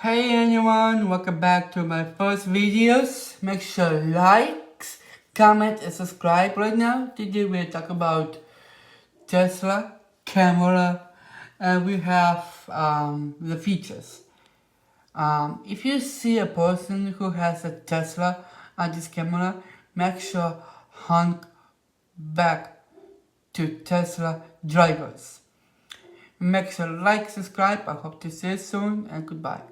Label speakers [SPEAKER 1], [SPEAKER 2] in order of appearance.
[SPEAKER 1] Hey everyone, welcome back to my first videos. Make sure likes, comment and subscribe. Right now, today we'll talk about Tesla camera and we have the features. If you see a person who has a Tesla and this camera, make sure honk back to Tesla drivers. Make sure like, subscribe. I hope to see you soon and goodbye.